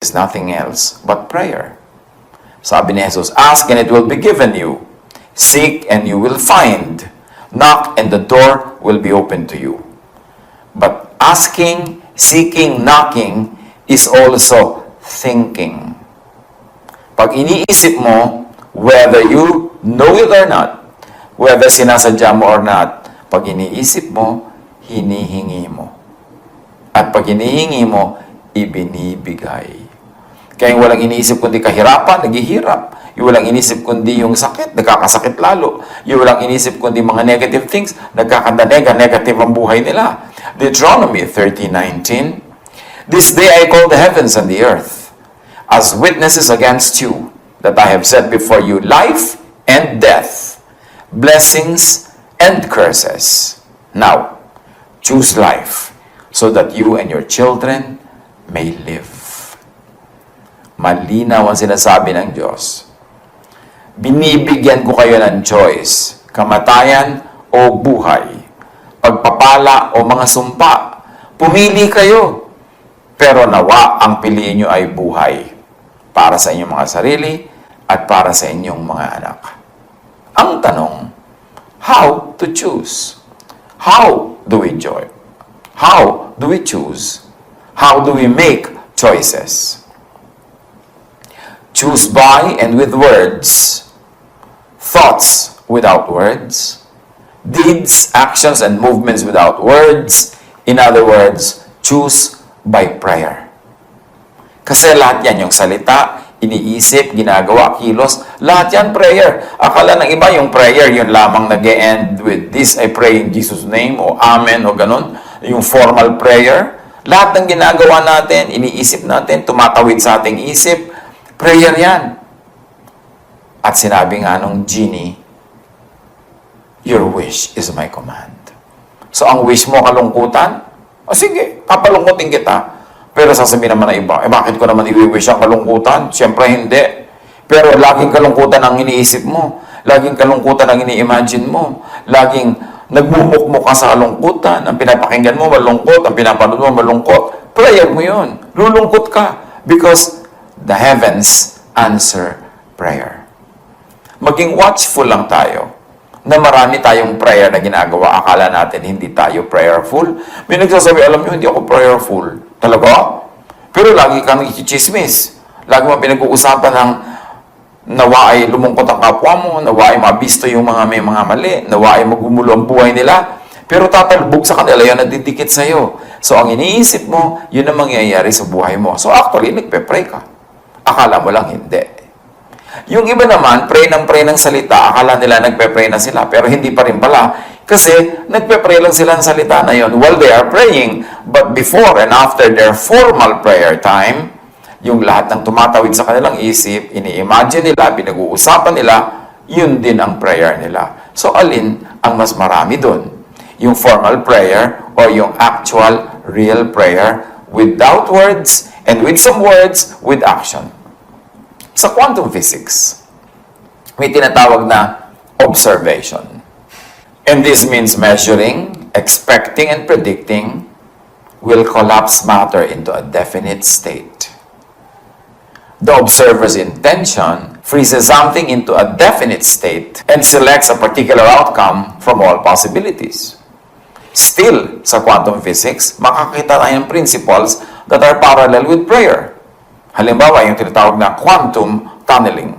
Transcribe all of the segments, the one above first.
is nothing else but prayer. Sabi ni Jesus, ask and it will be given you. Seek and you will find. Knock and the door will be open to you. But asking, seeking, knocking is also thinking. Pag iniisip mo, whether you know it or not, whether sinasadya mo or not, pag iniisip mo, hinihingi mo. At pag hinihingi mo, ibinibigay. Kaya yung walang iniisip kundi kahirapan, naghihirap. Yung walang inisip kundi yung sakit, nagkakasakit lalo. Yung walang inisip kundi mga negative things, negative ang buhay nila. Deuteronomy 30:19, this day I call the heavens and the earth as witnesses against you, that I have set before you life and death, blessings and curses. Now, choose life, so that you and your children may live. Malinaw ang sinasabi ng Diyos. Binibigyan ko kayo ng choice, kamatayan o buhay, pagpapala o mga sumpa. Pumili kayo, pero nawa ang piliin nyo ay buhay para sa inyong mga sarili at para sa inyong mga anak. Ang tanong, how to choose? How do we joy? How do we choose? How do we make choices? Choose by and with words, thoughts without words, deeds, actions, and movements without words. In other words, choose by prayer. Kasi lahat yan, yung salita, iniisip, ginagawa, kilos, lahat yan prayer. Akala ng iba yung prayer, yun lamang nag-e-end with this, I pray in Jesus' name, o amen, o ganun. Yung formal prayer. Lahat ng ginagawa natin, iniisip natin, tumatawid sa ating isip, prayer yan. At sinabi nga nung genie, your wish is my command. So, ang wish mo, kalungkutan? O sige, papalungkutin kita. Pero sasabihin naman na iba, bakit ko naman i-wish ang kalungkutan? Siyempre hindi. Pero laging kalungkutan ang iniisip mo. Laging kalungkutan ang ini-imagine mo. Laging nagmumukmuk ka sa kalungkutan. Ang pinapakinggan mo, malungkot. Ang pinapanood mo, malungkot. Prayer mo yun. Lulungkot ka. Because the heavens answer prayer. Maging watchful lang tayo na marami tayong prayer na ginagawa. Akala natin hindi tayo prayerful. May nagsasabi, alam nyo, hindi ako prayerful. Talaga? Pero lagi kang i-chismis. Lagi mo pinag-uusapan ng nawa ay lumungkot ang kapwa mo, nawa ay mabisto yung mga may mga mali, nawa ay magumulo ang buhay nila. Pero tatalbog sa kanila, yun nadidikit sa'yo. So, ang iniisip mo, yun ang mangyayari sa buhay mo. So, actually, nagpe-pray ka. Akala mo lang hindi. Yung iba naman, pray ng salita, akala nila nagpe-pray na sila, pero hindi pa rin pala. Kasi, nagpe-pray lang sila ng salita na yun while they are praying. But before and after their formal prayer time, yung lahat ng tumatawid sa kanilang isip, ini-imagine nila, pinag-uusapan nila, yun din ang prayer nila. So, alin ang mas marami dun? Yung formal prayer or yung actual, real prayer without words and with some words, with action. Sa quantum physics, may tinatawag na observation. And this means measuring, expecting, and predicting will collapse matter into a definite state. The observer's intention freezes something into a definite state and selects a particular outcome from all possibilities. Still, sa quantum physics, makakita tayo ng principles that are parallel with prayer. Halimbawa, yung tinatawag na quantum tunneling.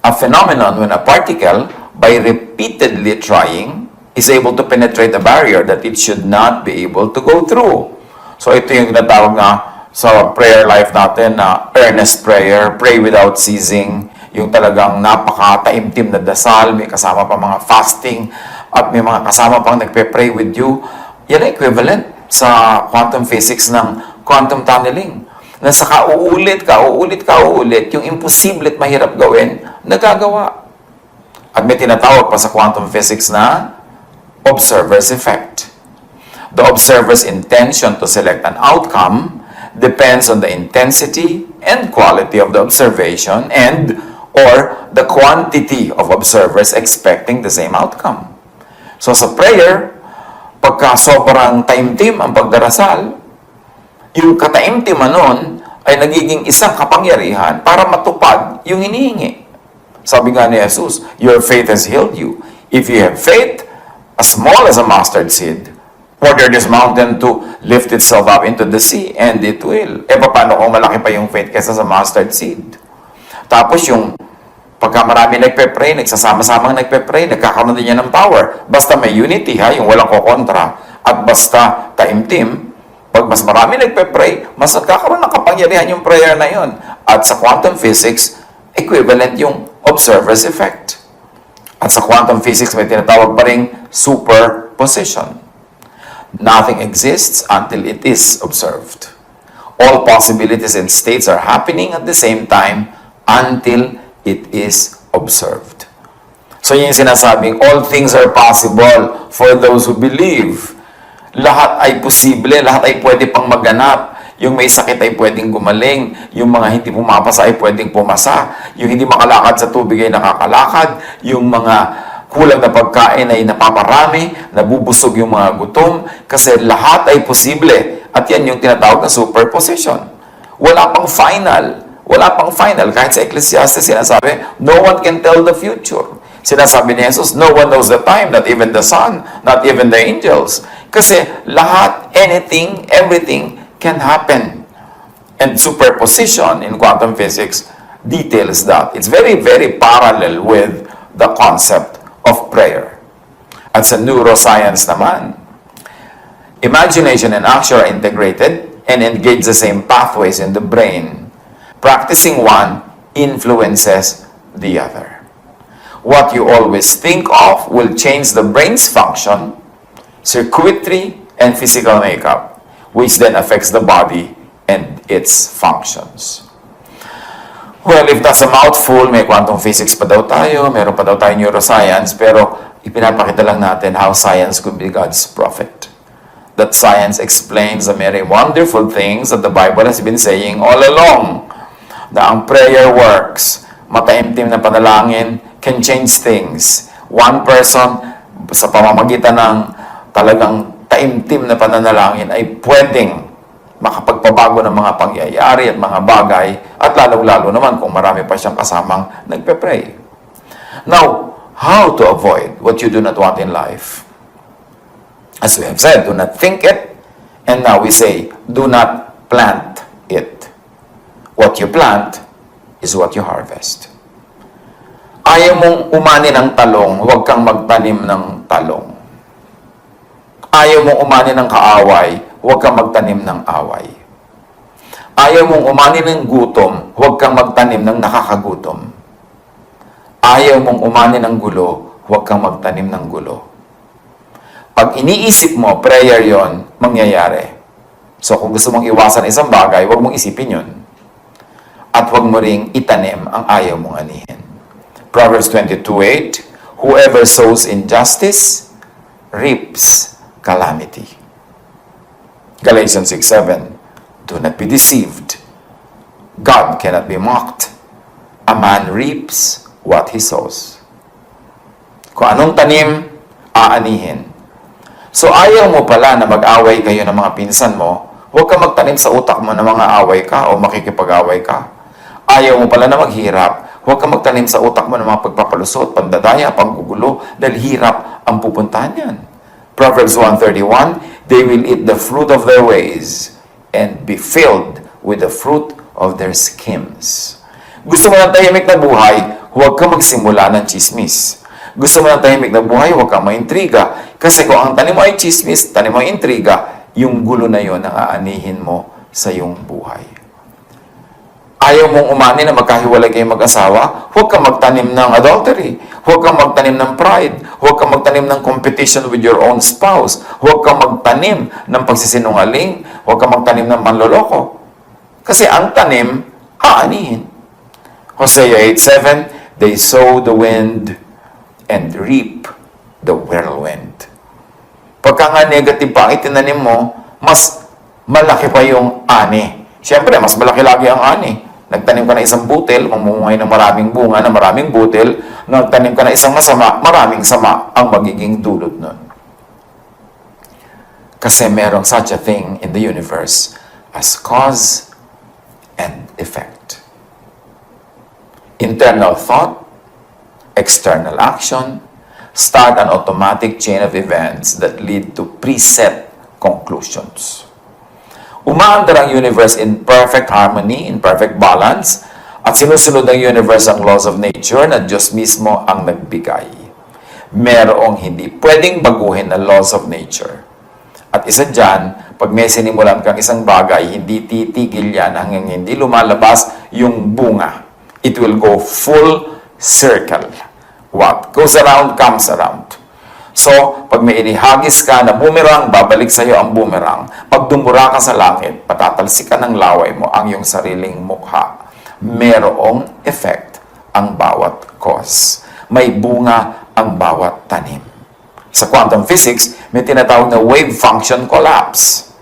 A phenomenon when a particle, by repeatedly trying, is able to penetrate a barrier that it should not be able to go through. So, ito yung tinatawag na sa prayer life natin na earnest prayer, pray without ceasing, yung talagang napaka-taimtim na dasal, may kasama pa mga fasting, at may mga kasama pang nagpe-pray with you. Yan ang equivalent sa quantum physics ng quantum tunneling. Na sa uulit, yung imposible at mahirap gawin, nagagawa. At may tinatawag pa sa quantum physics na observer's effect. The observer's intention to select an outcome depends on the intensity and quality of the observation and or the quantity of observers expecting the same outcome. So sa prayer, pagka sobrang taimtim ang pagdarasal, yung kataimtiman nun ay nagiging isang kapangyarihan para matupad yung hinihingi. Sabi nga ni Jesus, your faith has healed you. If you have faith as small as a mustard seed, order this mountain to lift itself up into the sea, and it will. Paano kung malaki pa yung faith kaysa sa mustard seed? Tapos yung pagka marami nagpe-pray, nagsasama-samang nagpe-pray, nagkakaroon din yan ng power. Basta may unity, yung walang kokontra. At basta taimtim, pag mas marami nagpe-pray, mas nagkakaroon ng kapangyarihan yung prayer na yon. At sa quantum physics, equivalent yung observer's effect. At sa quantum physics, may tinatawag pa ring superposition. Nothing exists until it is observed. All possibilities and states are happening at the same time until it is observed. So yun yung sinasabing, all things are possible for those who believe. Lahat ay posible, lahat ay pwede pang maganap. Yung may sakit ay pwedeng gumaling, yung mga hindi pumapasa ay pwedeng pumasa, yung hindi makalakad sa tubig ay nakakalakad, yung mga kulang na pagkain ay napaparami, nabubusog yung mga gutom, kasi lahat ay posible. At yan yung tinatawag na superposition. Wala pang final. Wala pang final. Kahit sa Ecclesiastes sinasabi, no one can tell the future. Sinasabi ni Jesus, no one knows the time, not even the Son, not even the angels. Kasi lahat, anything, everything can happen. And superposition in quantum physics details that. It's very, very parallel with the concept of prayer. At sa neuroscience naman, imagination and action are integrated and engage the same pathways in the brain. Practicing one influences the other. What you always think of will change the brain's function, circuitry, and physical makeup, which then affects the body and its functions. Well, if that's a mouthful, may quantum physics pa daw tayo, meron pa daw tayo neuroscience, pero ipinapakita lang natin how science could be God's prophet. That science explains the many wonderful things that the Bible has been saying all along. Na ang prayer works, mataimtim na panalangin can change things. One person, sa pamamagitan ng talagang taimtim na pananalangin, ay pwedeng makapagpabago ng mga pangyayari at mga bagay, at lalong-lalo naman kung marami pa siyang kasamang nagpe-pray. Now, how to avoid what you do not want in life? As we have said, do not think it, and now we say, do not plant it. What you plant is what you harvest. Ayaw mong umani ng talong, huwag kang magtanim ng talong. Ayaw mong umani ng kaaway, huwag kang magtanim ng away. Ayaw mong umani ng gutom, huwag kang magtanim ng nakakagutom. Ayaw mong umani ng gulo, huwag kang magtanim ng gulo. Pag iniisip mo, prayer yon, mangyayari. So kung gusto mong iwasan isang bagay, huwag mong isipin yun. At huwag mo ring itanim ang ayaw mong anihin. Proverbs 22:8, whoever sows injustice reaps calamity. Galatians 6:7, do not be deceived. God cannot be mocked. A man reaps what he sows. Kung anong tanim, aanihin. So ayaw mo pala na mag-away kayo ng mga pinsan mo, huwag ka magtanim sa utak mo na mga away ka o makikipag-away ka. Ayaw mo pala na maghirap, huwag ka magtanim sa utak mo ng mga pagpapalusot, pandadaya, panggugulo, dahil hirap ang pupuntahan yan. Proverbs 1:31, they will eat the fruit of their ways and be filled with the fruit of their schemes. Gusto mo ng tahimik na buhay, huwag ka magsimula ng chismis. Gusto mo ng tahimik na buhay, huwag kang maintriga. Kasi kung ang tanim mo ay chismis, tanim mo ay intriga, yung gulo na yon ang aanihin mo sa iyong buhay. Ayaw mong umani na magkahiwalay kayong mag-asawa, huwag kang magtanim ng adultery, huwag kang magtanim ng pride, huwag kang magtanim ng competition with your own spouse, huwag kang magtanim ng pagsisinungaling, huwag kang magtanim ng manloloko. Kasi ang tanim, aanihin. Hosea 8:7, they sow the wind and reap the whirlwind. Pagka nga negative pa ang itinanim mo, mas malaki pa yung ani. Siyempre, mas malaki lagi ang ani. Nagtanim ka na isang butil, mamumungay ng maraming bunga, ng maraming butil. Nagtanim ka na isang masama, maraming sama ang magiging dulot nun. Kasi merong such a thing in the universe as cause and effect. Internal thought, external action, start an automatic chain of events that lead to preset conclusions. Umaandar ang universe in perfect harmony, in perfect balance, at sinusunod ng universe ang laws of nature na Diyos mismo ang nagbigay. Merong hindi pwedeng baguhin na laws of nature. At isa dyan, pag may sinimulan kang isang bagay, hindi titigil yan hanggang hindi lumalabas yung bunga. It will go full circle. What goes around, comes around. So, pag may inihagis ka na boomerang, babalik sa iyo ang boomerang. Pag dumura ka sa langit, patatalsikan ng laway mo ang iyong sariling mukha. Merong effect ang bawat cause. May bunga ang bawat tanim. Sa quantum physics, may tinatawag na wave function collapse.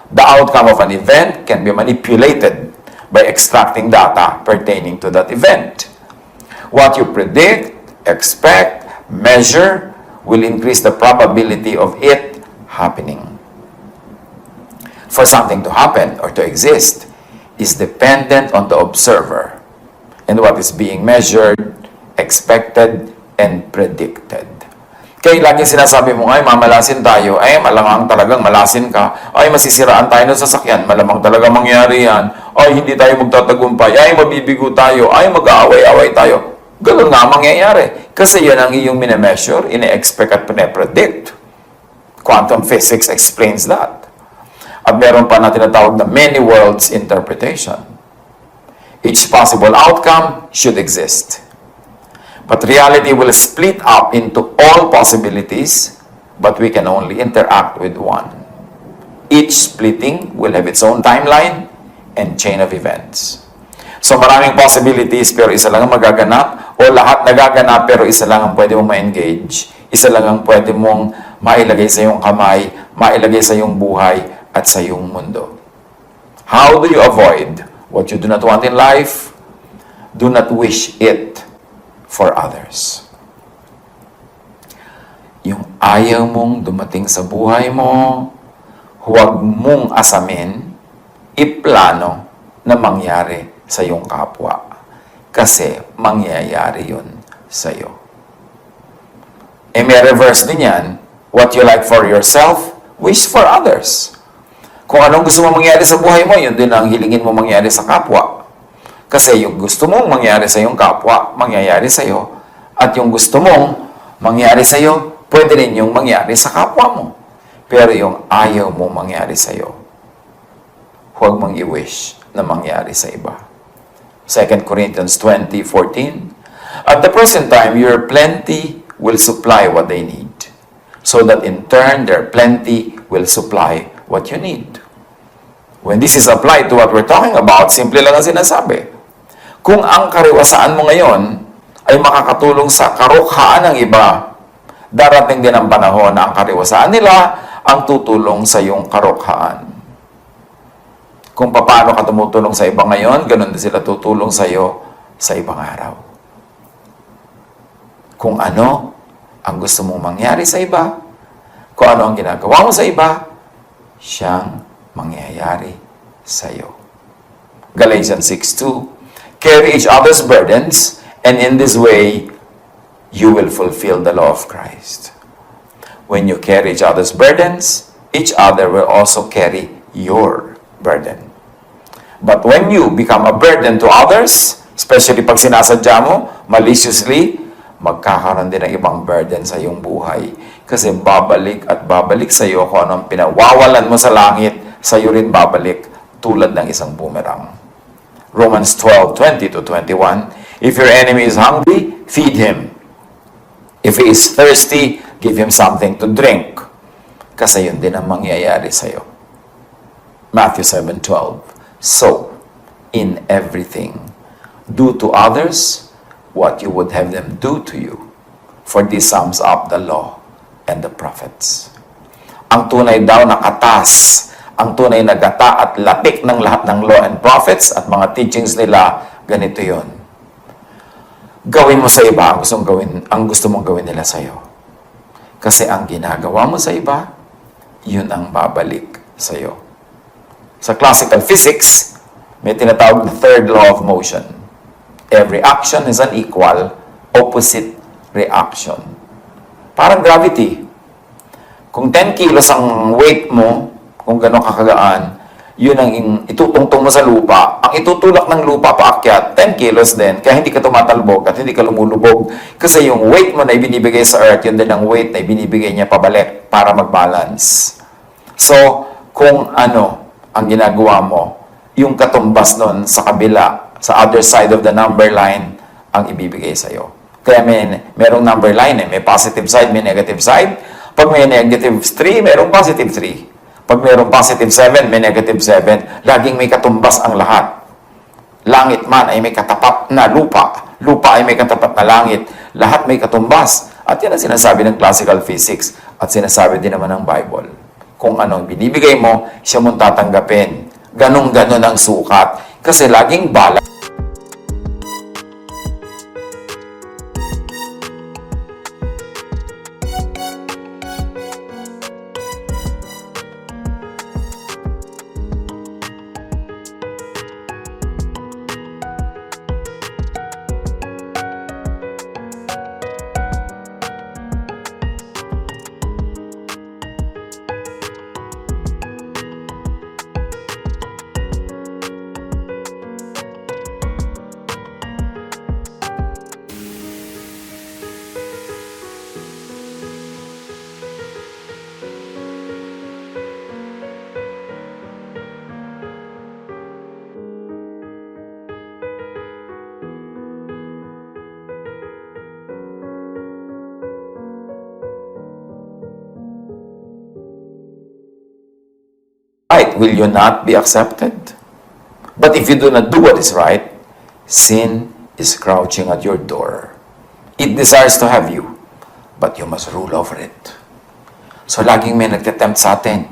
The outcome of an event can be manipulated by extracting data pertaining to that event. What you predict, expect, measure, will increase the probability of it happening. For something to happen or to exist is dependent on the observer and what is being measured, expected, and predicted. Kaya lagi sinasabi mo, ay mamalasin tayo, ay malamang talagang malasin ka, ay masisiraan tayo ng sasakyan, malamang talagang mangyari yan, ay hindi tayo magtatagumpay, ay mabibigo tayo, ay mag-aaway-away tayo. Ganun nga mangyayari. Kasi yan ang iyong mine-measure, ine-expect at pine-predict. Quantum physics explains that. At meron pa na tinatawag na many worlds interpretation. Each possible outcome should exist. But reality will split up into all possibilities, but we can only interact with one. Each splitting will have its own timeline and chain of events. So maraming possibilities pero isa lang ang magaganap, o lahat nagaganap pero isa lang ang pwede mong ma-engage, isa lang ang pwede mong mailagay sa iyong kamay, mailagay sa iyong buhay at sa iyong mundo. How do you avoid what you do not want in life? Do not wish it for others. Yung ayaw mong dumating sa buhay mo, huwag mong asamin, iplano na mangyari sa iyong kapwa. Kasi mangyayari yun sa iyo. E may reverse din yan. What you like for yourself, wish for others. Kung anong gusto mo mangyari sa buhay mo, yun din ang hilingin mo mangyari sa kapwa. Kasi yung gusto mong mangyari sa iyong kapwa, mangyayari sa iyo. At yung gusto mong mangyari sa iyo, pwede rin yung mangyari sa kapwa mo. Pero yung ayaw mo mangyari sa iyo, huwag mong i-wish na mangyari sa iba. 2 Corinthians 20:14. At the present time, your plenty will supply what they need, so that in turn, their plenty will supply what you need. When this is applied to what we're talking about, simple lang ang sinasabi. Kung ang kariwasaan mo ngayon ay makakatulong sa karukhaan ng iba, darating din ang panahon na ang kariwasaan nila ang tutulong sa iyong karukhaan. Kung paano ka tumutulong sa iba ngayon, ganun din sila tutulong sa iyo sa ibang araw. Kung ano ang gusto mong mangyari sa iba, kung ano ang ginagawa mo sa iba, siyang mangyayari sa iyo. Galatians 6:2. Carry each other's burdens, and in this way, you will fulfill the law of Christ. When you carry each other's burdens, each other will also carry your burden. But when you become a burden to others, especially pag sinasadya mo, maliciously, magkakaroon din ng ibang burden sa iyong buhay. Kasi babalik at babalik sa iyo kung anong pinawawalan mo sa langit, sa iyo rin babalik tulad ng isang boomerang. Romans 12:20-21. If your enemy is hungry, feed him. If he is thirsty, give him something to drink. Kasi yun din ang mangyayari sa iyo. Matthew 7:12. So, in everything, do to others what you would have them do to you. For this sums up the law and the prophets. Ang tunay daw na katas, ang tunay na gata at lapik ng lahat ng law and prophets at mga teachings nila, ganito yon. Gawin mo sa iba ang gusto mong gawin nila sa iyo. Kasi ang ginagawa mo sa iba, yun ang babalik sa iyo. Sa classical physics, May tinatawag na third law of motion. Every action is an equal opposite reaction. Parang gravity. Kung 10 kilos ang weight mo, kung gano'ng kakagaan, yun ang itutungtong mo sa lupa. Ang itutulak ng lupa paakyat, 10 kilos din. Kaya hindi ka tumatalbog at hindi ka lumulubog. Kasi yung weight mo na ibinibigay sa earth, yun din ang weight na ibinibigay niya pabalik para mag-balance. So, kung ano ang ginagawa mo, yung katumbas nun sa kabila, sa other side of the number line, ang ibibigay sa'yo. Kaya merong number line may positive side, may negative side. Pag may negative 3, merong positive 3. Pag mayroong positive 7, may negative 7. Laging may katumbas ang lahat. Langit man ay may katapat na lupa. Lupa ay may katapat na langit. Lahat may katumbas. At yan ang sinasabi ng classical physics. At sinasabi din naman ng Bible. Kung anong binibigay mo, siya mong tatanggapin. Ganong-ganon ang sukat. Kasi laging balance. Right, will you not be accepted? But if you do not do what is right, sin is crouching at your door. It desires to have you, but you must rule over it. So laging may nagtetempt sa atin.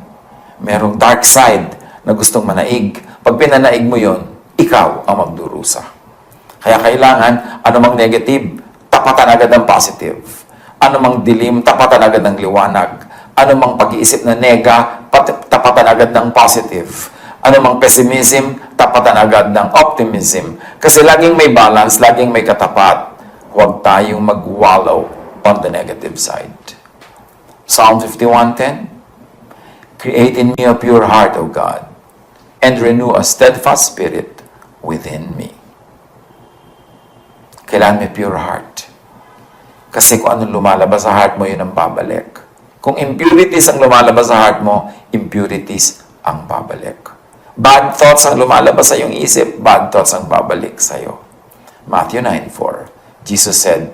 Merong dark side na gustong manaig. Pag pinanaig mo yon, ikaw ang magdurusa. Kaya kailangan, anumang negative, tapatan agad ang positive. Anumang dilim, tapatan agad ng liwanag. Anumang pag-iisip na nega, tapatan agad ng positive. Anumang pessimism, tapatan agad ng optimism. Kasi laging may balance, laging may katapat. Huwag tayong mag-wallow on the negative side. Psalm 51:10, Create in me a pure heart, O God, and renew a steadfast spirit within me. Kailangan may pure heart. Kasi kung anong lumalabas sa heart mo, yun ang babalik. Kung impurities ang lumalabas sa heart mo, impurities ang babalik. Bad thoughts ang lumalabas sa iyong isip, bad thoughts ang babalik sa iyo. Matthew 9:4, Jesus said,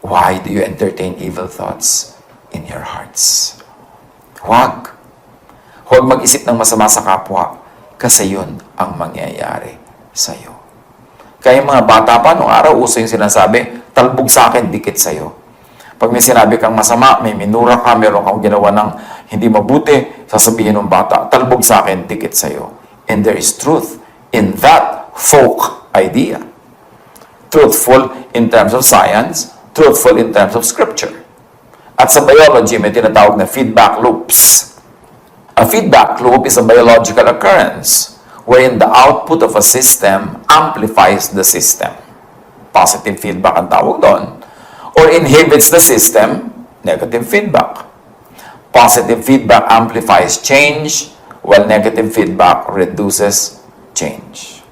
Why do you entertain evil thoughts in your hearts? Huwag. Huwag mag-isip ng masama sa kapwa kasi yun ang mangyayari sa iyo. Kaya yung mga bata pa, nung araw, uso yung sinasabi, talbog sa akin, dikit sa iyo. Pag may sinabi kang masama, may minura ka, meron kang ginawa ng hindi mabuti, sasabihin ng bata, talbog sa akin, dikit sa iyo. And there is truth in that folk idea. Truthful in terms of science, truthful in terms of scripture. At sa biology, may tinatawag na feedback loops. A feedback loop is a biological occurrence wherein the output of a system amplifies the system. Positive feedback ang tawag doon. Or inhibits the system, negative feedback. Positive feedback amplifies change, while negative feedback reduces change.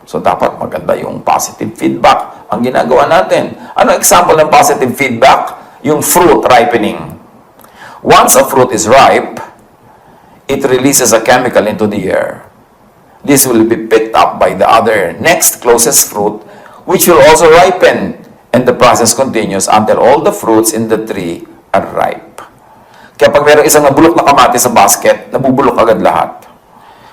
So, dapat maganda yung positive feedback ang ginagawa natin. Ano example ng positive feedback? Yung fruit ripening. Once a fruit is ripe, it releases a chemical into the air. This will be picked up by the other next closest fruit, which will also ripen. And the process continues until all the fruits in the tree are ripe. Kaya pag mayroong isang nabulok na kamatis sa basket, nabubulok agad lahat.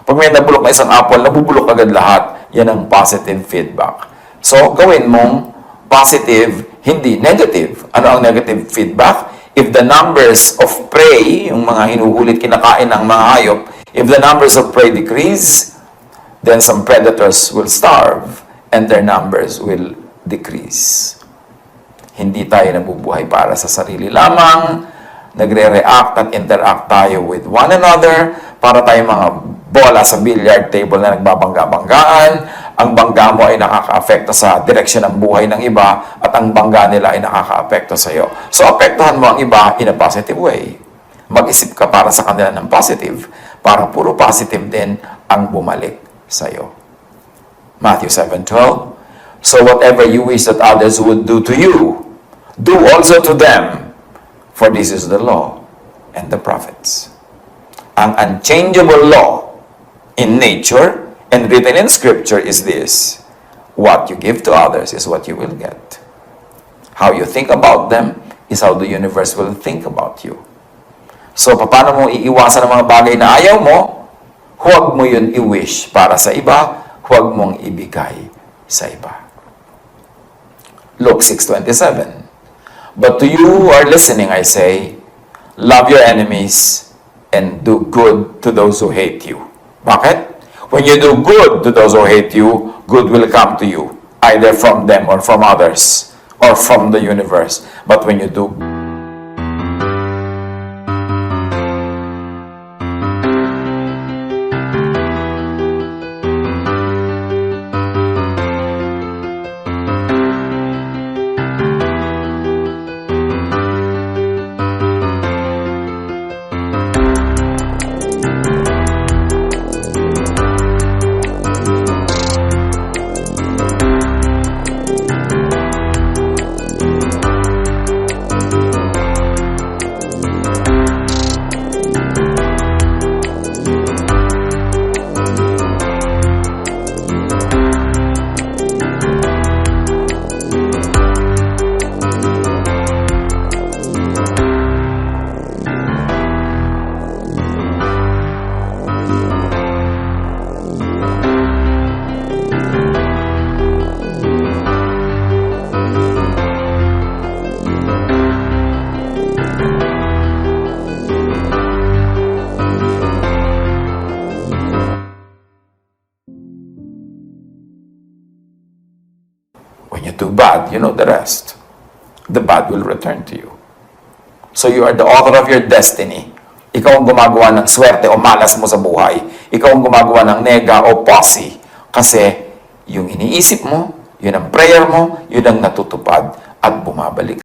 Pag may nabulok na isang apple, nabubulok agad lahat. Yan ang positive feedback. So, gawin mong positive, hindi negative. Ano ang negative feedback? If the numbers of prey, yung mga hinuhulit kinakain ng mga hayop, if the numbers of prey decrease, then some predators will starve and their numbers will decrease. Hindi tayo nabubuhay para sa sarili lamang. Nagre-react at interact tayo with one another para tayo mga bola sa billiard table na nagbabangga-banggaan, ang bangga mo ay nakaka-apekto sa direksyon ng buhay ng iba, at ang bangga nila ay nakaka-apekto sa iyo. So, apektuhan mo ang iba in a positive way. Mag-isip ka para sa kanila ng positive, para puro positive din ang bumalik sa iyo. Matthew 7:12. So whatever you wish that others would do to you, do also to them, for this is the law and the prophets. Ang unchangeable law in nature and written in Scripture is this: what you give to others is what you will get. How you think about them is how the universe will think about you. So, paano mo iiwasan ang mga bagay na ayaw mo? Huwag mo yun i-wish para sa iba, huwag mong ibigay sa iba. Luke 6:27. But to you who are listening, I say, love your enemies and do good to those who hate you. Bakit? When you do good to those who hate you, good will come to you, either from them or from others, or from the universe. But when you do do bad, you know the rest. The bad will return to you. So you are the author of your destiny. Ikaw ang gumagawa ng swerte o malas mo sa buhay. Ikaw ang gumagawa ng nega o posse. Kasi yung iniisip mo, yun ang prayer mo, yun ang natutupad at bumabalik.